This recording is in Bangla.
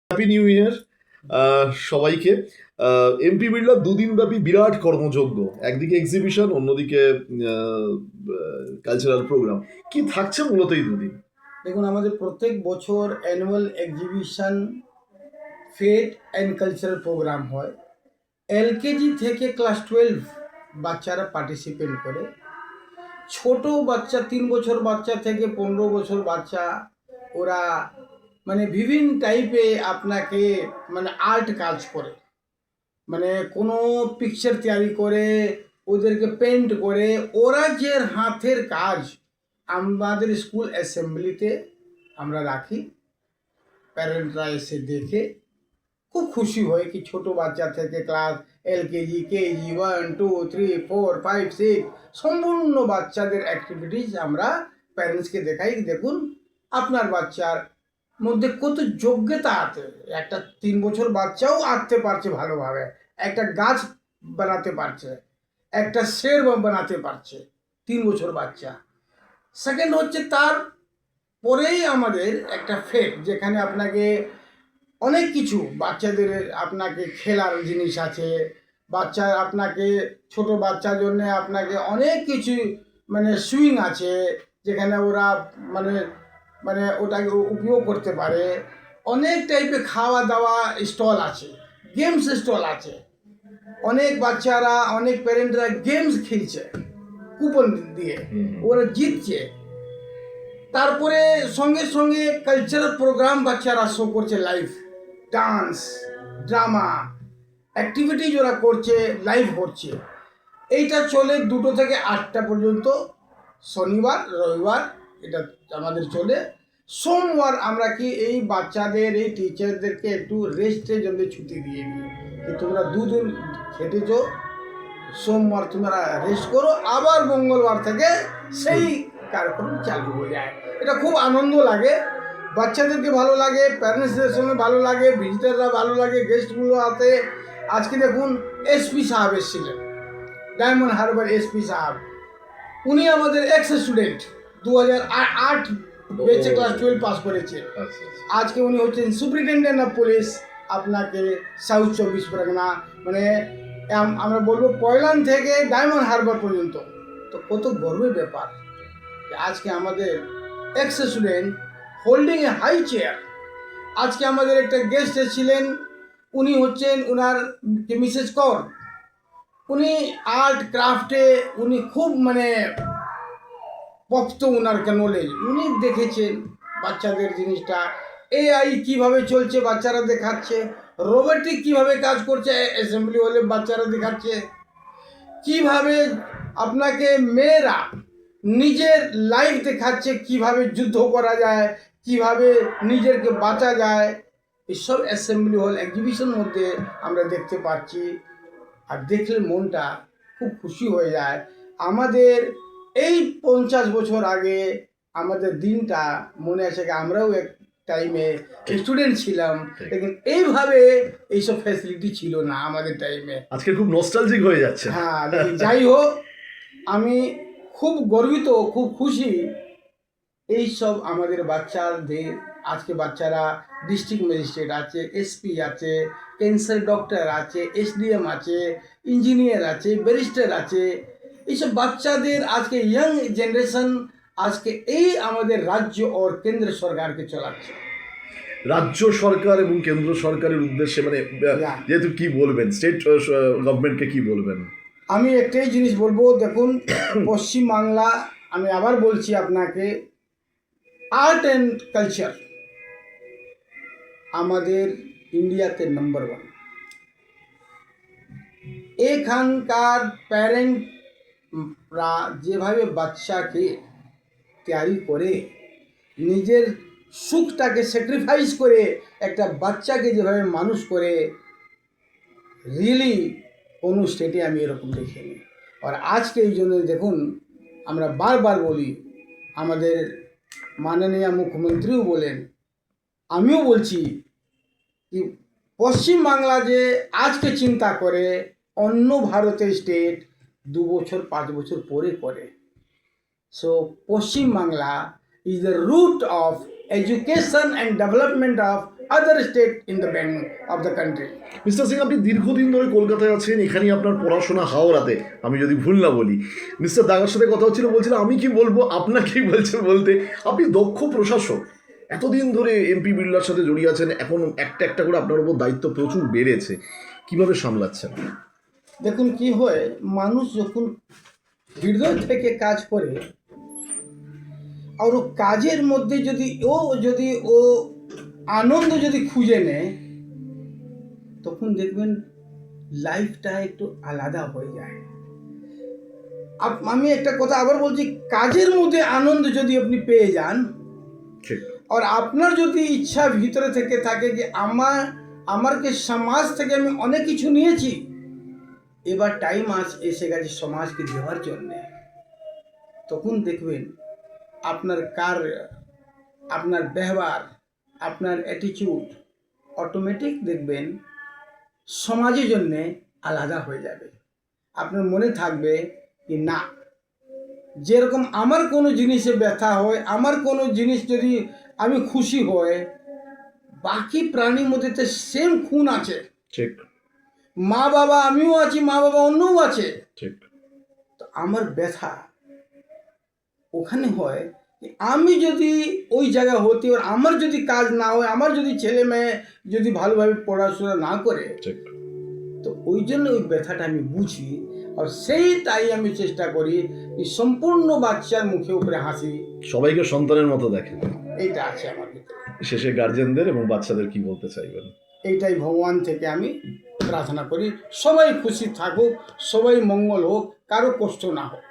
হ্যাপি নিউ ইয়ার সবাইকে। এমপি বিড়লা দুদিন ব্যাপী বিরাট কর্মযজ্ঞ, একদিকে এক্সিবিশন, অন্যদিকে কালচারাল প্রোগ্রাম। কি থাকছে মূলত এই দুদিন? দেখুন, আমাদের প্রত্যেক বছর annual exhibition, fete and cultural program হয়। এলকেজি থেকে ক্লাস 12 বাচ্চারা পার্টিসিপেট করে। ছোট বাচ্চা 3 বছর বাচ্চা থেকে 15 বছর বাচ্চা, ওরা মানে বিভিন্ন টাইপে আপনাকে মানে আর্ট কাজ করে, মানে কোনো পিকচার তৈরি করে, ওদেরকে পেন্ট করে। ওরা যে হাতের কাজ আমাদের স্কুল অ্যাসেম্বলিতে আমরা রাখি, প্যারেন্টরা এসে দেখে খুব খুশি হয় কি ছোট বাচ্চা থেকে ক্লাস এলকেজি, কেজি 1, 2, 3, 4, 5, 6 সম্পূর্ণ বাচ্চাদের অ্যাক্টিভিটিস আমরা প্যারেন্টসকে দেখাই। দেখুন আপনার বাচ্চার মধ্যে কত যোগ্যতা আছে। একটা 3 বছর বাচ্চাও আঁকতে পারছে ভালোভাবে, একটা গাছ বানাতে পারছে, একটা শের বানাতে পারছে 3 বছর বাচ্চা। সেকেন্ড হচ্ছে তার পরেই আমাদের একটা ফেট, যেখানে আপনাকে অনেক কিছু বাচ্চাদের আপনাকে খেলার জিনিস আছে। বাচ্চা আপনাকে ছোট বাচ্চার জন্য আপনাকে অনেক কিছু মানে সুইং আছে, যেখানে ওরা মানে মানে ওটাকে উপয়োগ করতে পারে। অনেক টাইপের খাওয়া দাওয়া স্টল আছে, গেমস স্টল আছে। অনেক বাচ্চারা, অনেক প্যারেন্টরা গেমস খেলছে কুপন দিয়ে, ওরা জিতছে। তারপরে সঙ্গে সঙ্গে কালচারাল প্রোগ্রাম বাচ্চারা শো করছে, লাইভ ডান্স, ড্রামা অ্যাক্টিভিটিজ ওরা করছে, লাইভ হচ্ছে। এইটা চলে 2টো থেকে 8টা পর্যন্ত, শনিবার রবিবার এটা আমাদের চলে। সোমবার আমরা কি এই বাচ্চাদের, এই টিচারদেরকে একটু রেস্টের জন্য ছুটি দিয়ে দিই যে তোমরা 2 দিন খেটেছ, সোমবার তোমরা রেস্ট করো, আবার মঙ্গলবার থেকে সেই কার্যক্রম চালু হয়ে যায়। এটা খুব আনন্দ লাগে, বাচ্চাদেরকে ভালো লাগে, প্যারেন্টসদের সঙ্গে ভালো লাগে, ভিজিটাররা ভালো লাগে, গেস্টগুলো আসে। আজকে দেখুন এসপি সাহেব এসেছিলেন, ডায়মন্ড হারবার এসপি সাহেব। উনি আমাদের এক্স স্টুডেন্ট, 2008 বেচে ক্লাস 12 পাস করেছে। আজকে উনি হচ্ছেন সুপ্রিনটেন্ডেন্ট অফ পুলিশ আপনাকে সাউথ 24 পরগনা, মানে আমরা বলবো পয়লান থেকে ডায়মন্ড হারবার পর্যন্ত। তো কত গর্বের ব্যাপার যে আজকে আমাদের ex student holding a high chair. আজকে আমাদের একটা গেস্ট এসেছিলেন, উনি হচ্ছেন উনার মিসেস কর। উনি আর্ট ক্রাফটে উনি খুব মানে পক্ত, উনার নলেজ। উনি দেখেছেন বাচ্চাদের জিনিসটা, এআই কিভাবে চলছে বাচ্চারা দেখাচ্ছে, রোবোটিক কিভাবে কাজ করছে অ্যাসেম্বলি হলে বাচ্চারা দেখাচ্ছে, কিভাবে আপনাকে মেয়েরা নিজের লাইফ দেখাচ্ছে, কিভাবে যুদ্ধ করা যায়, কিভাবে নিজেকে বাঁচা যায়। এসব অ্যাসেম্বলি হল এক্সিবিশন মধ্যে আমরা দেখতে পাচ্ছি। আর দেখলে মনটা খুব খুশি হয়ে যায়। আমাদের এই 50 বছর আগে আমাদের দিনটা মনে আছে, আমরাও এক টাইমে স্টুডেন্ট ছিলাম, লেকিন এইভাবে এইসব ফ্যাসিলিটি ছিল না আমাদের টাইমে। আজকে খুব নস্টালজিক হয়ে যাচ্ছে। হ্যাঁ, যাই হোক, আমি খুব গর্বিত, খুব খুশি। এই সব আমাদের বাচ্চাদের, আজকে বাচ্চারা ডিস্ট্রিক্ট ম্যাজিস্ট্রেট আছে, এসপি আছে, ক্যান্সার ডক্টর আছে, এসডিএম আছে, ইঞ্জিনিয়ার আছে, ব্যারিস্টার আছে। এইসব বাচ্চাদের আজকে ইয়াং জেনারেশন আজকে এই আমাদের রাজ্য ও কেন্দ্র সরকারকে চালাচ্ছে। রাজ্য সরকার এবং কেন্দ্র সরকারের উদ্দেশ্যে মানে যেহেতু কি বলবেন, স্টেট গভর্নমেন্টকে কি বলবেন? আমি একটাই জিনিস বলবো, দেখুন পশ্চিমবাংলা, আমি আবার বলছি আপনাকে, আর্ট অ্যান্ড কালচার আমাদের ইন্ডিয়াতে নাম্বার 1। এখানকার প্যারেন্টরা যেভাবে বাচ্চাকে তৈরি করে, নিজের সুখটাকে স্যাক্রিফাইস করে একটা বাচ্চাকে যেভাবে মানুষ করে, রিয়েলি কোনো স্টেটে আমি এরকম দেখিনি। আর আজকে এই জন্য দেখুন, আমরা বারবার বলি, আমাদের মাননীয় মুখ্যমন্ত্রীও বলেন, আমিও বলছি কি পশ্চিমবাংলা যে আজকে চিন্তা করে, অন্য ভারতের স্টেট 2 বছর 5 বছর পরে করে। So Paschimbangla is the root of education and development of other state in the bank of the country. Mister Singh, আপনি দীর্ঘদিন ধরে কলকাতায় আছেন, এখানেই আপনার পড়াশোনা হাওড়াতে, আমি যদি ভুল না বলি। মিস্টার দাগার সাথে কথা হচ্ছিল, বলছিল আমি কি বলবো, আপনাকেই বলছেন বলতে। আপনি দক্ষ প্রশাসক, এতদিন ধরে এমপি বিড়লার সাথে জড়িয়ে আছেন, এখন একটা একটা করে আপনার উপর দায়িত্ব প্রচুর বেড়েছে, কিভাবে সামলাচ্ছেন? দেখুন কি হয়, মানুষ যখন হৃদয় থেকে কাজ করে আর ও কাজের মধ্যে যদি ও আনন্দ যদি খুঁজে নেয়, তখন দেখবেন লাইফটা একটু আলাদা হয়ে যায়। আমি একটা কথা আবার বলছি, কাজের মধ্যে আনন্দ যদি আপনি পেয়ে যান, ঠিক। আর আপনার যদি ইচ্ছা ভিতরে থেকে থাকে যে আমাকে সমাজ থেকে আমি অনেক কিছু নিয়েছি, এবার টাইম এসে গেছে সমাজকে দেওয়ার জন্যে, তখন দেখবেন আপনার আপনার ব্যবহার, আপনার অ্যাটিটিউড অটোমেটিক দেখবেন সমাজের জন্যে আলাদা হয়ে যাবে। আপনার মনে থাকবে কি না, যেরকম আমার কোনো জিনিসে ব্যথা হয়, আমার কোনো জিনিস যদি আমি খুশি হয়, বাকি প্রাণীর মধ্যে তো সেম খুন আছে। ঠিক মা বাবা আমিও আছি, মা বাবা অন্যও আছে। ঠিক। তো আমার ব্যথা ওখানে হয় যে আমি যদি ওই জায়গায় হতে, আর আমার যদি কাজ না হয়, আমার যদি ছেলে মেয়ে যদি ভালোভাবে পড়াশোনা না করে, ঠিক। তো ওই জন্য ওই ব্যথাটা আমি বুঝি, আর সেইটাই আমি চেষ্টা করি যে সম্পূর্ণ বাচ্চার মুখে উপরে হাসি, সবাইকে সন্তানের মতো দেখেন, এইটা আছে আমার ভিতরে। শেষে গার্জেনদের এবং বাচ্চাদের কি বলতে চাইবেন? এইটাই ভগবান থেকে আমি প্রার্থনা করি, সবাই খুশি থাকুক, সবাই মঙ্গল হোক, কারো কষ্ট না হোক।